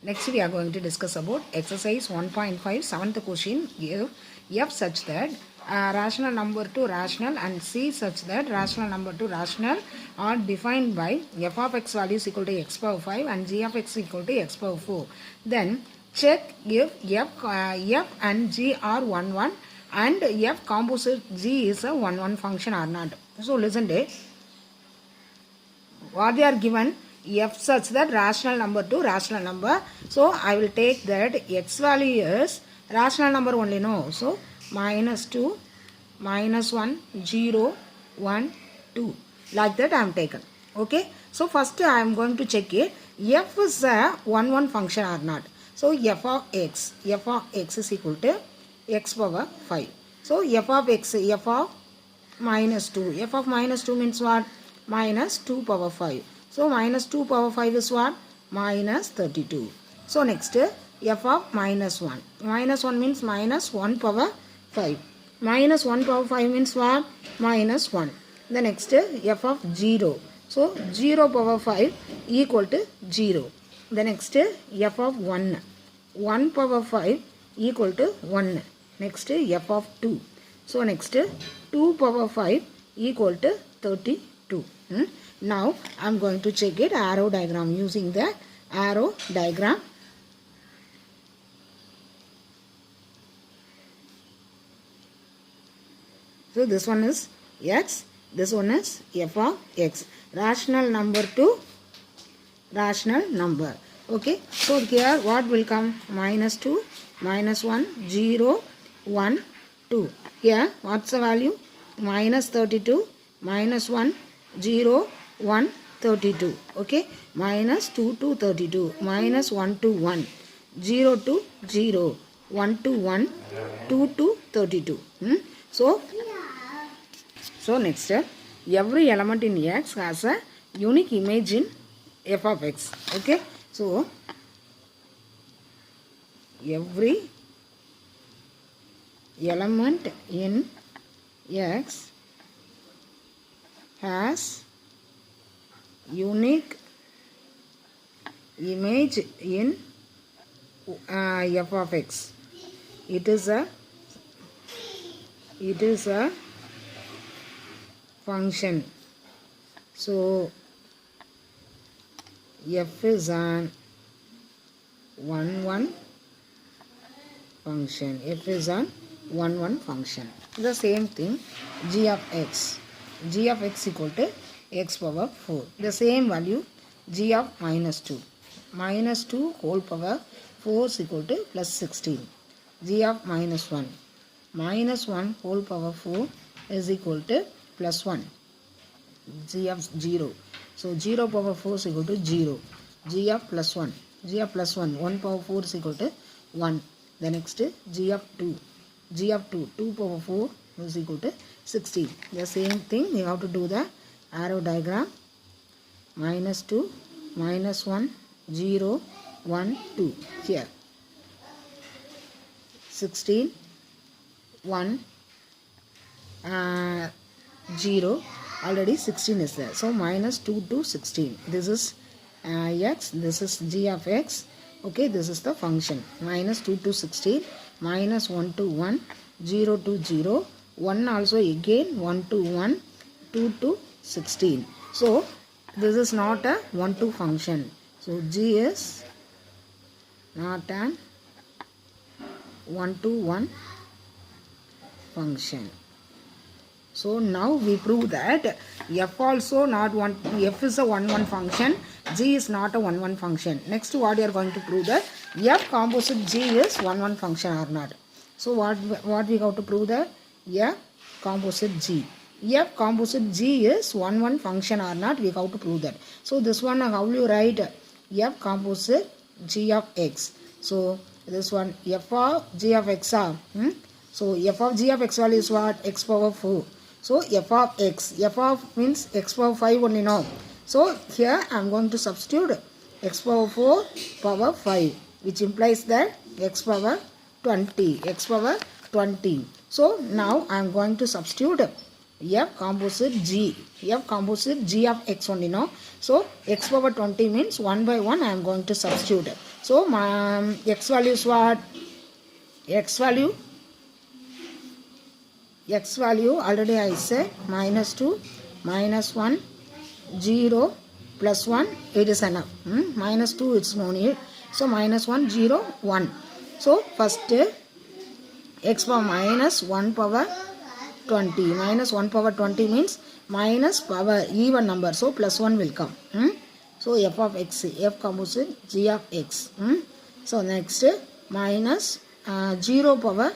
Next we are going to discuss about exercise 1.5 7th question. Give f such that rational number to rational and c such that rational number to rational are defined by f of x value is equal to x power 5 and g of x equal to x power 4. Then check if f and g are 1 1 and f composite g is a 1 1 function or not. So listen to it. What they are given, f such that rational number to rational number. So I will take that x value is rational number only, no. So minus 2, minus 1, 0, 1, 2. Like that I am taken. Okay. So first I am going to check it. F is a 1 1 function or not. So f of x is equal to x power 5. So f of x, f of minus 2. F of minus 2 means what? Minus 2 power 5. So minus 2 power 5 is what? Minus 32. So next f of minus 1. Minus 1 means minus 1 power 5. Minus 1 power 5 means what? Minus 1. The next f of 0. So 0 power 5 equal to 0. The next f of 1. 1 power 5 equal to 1. Next f of 2. So next 2 power 5 equal to 32. Now I am going to check it arrow diagram using the arrow diagram. So this one is x, this one is f of x. Rational number to rational number. Okay. So here what will come? Minus 2, minus 1, 0, 1, 2. Here what's the value? Minus 32, minus 1, 0, 1, 32. Okay. Minus 2 to 32. Minus 1 to 1. 0 to 0. 1 to 1. 2 to 32. So next, every element in x has a unique image in f of x. Okay. So every element in x has unique image in f of x. It is a function. So f is an 1 1 function. F is an 1 1 function. The same thing g of x. G of x equal to x power 4. The same value g of minus 2. Minus 2 whole power 4 is equal to plus 16. G of minus 1. Minus 1 whole power 4 is equal to plus 1. G of 0. So 0 power 4 is equal to 0. G of plus 1. G of plus 1. 1 power 4 is equal to 1. The next g of 2. G of 2. 2 power 4 is equal to 16. The same thing we have to do the arrow diagram. Minus 2, minus 1, 0, 1, 2. Here 16, 1, 0. Already 16 is there. So minus 2 to 16. This is x. This is g of x. Okay, this is the function. Minus 2 to 16. Minus 1 to 1. 0 to 0. 1 also again. 1 to 1. 2 to 16. So this is not a 1 2 function. So g is not an 1 to 1 function. So now we prove that f also not 1, f is a 1 1 function, g is not a 1 1 function. Next what we are going to prove that f composite g is 1 1 function or not. So what we have to prove that f composite g. F composite g is 1 1 function or not, we have to prove that. So this one how you write f composite g of x. So this one f of g of x are. So f of g of x value is what? X power 4. So f of x. F of means x power 5 only now. So here I am going to substitute x power 4 power 5, which implies that x power 20. X power 20. So now I am going to substitute f composite g. F composite g of x only now. So x power 20 means 1 by 1 I am going to substitute. So my x value is what? X value already I said -2, -1, 0, +1, it is enough. -2 it's no need. So -1, 0, 1. So first x power -1 power 20. -1 power 20 means minus power even number. So +1 will come. So f of x, f composite g of x. So next minus 0 power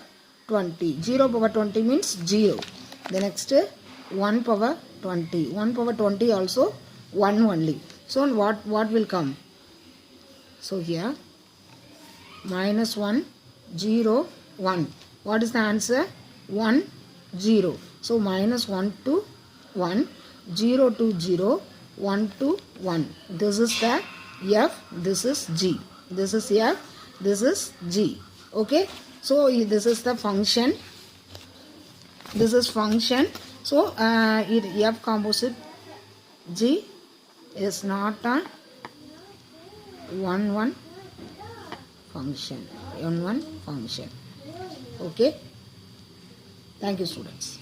20. 0 power 20 means 0. The next 1 power 20. 1 power 20 also 1 only. So what will come? So here -1, 0, 1. What is the answer? 1, 0. So -1 to 1, 0 to 0, 1 to 1. This is the f, this is g. This is f, this is g. Okay. So this is the function. This is function. So f composite g is not a 1 function. Okay. Thank you, students.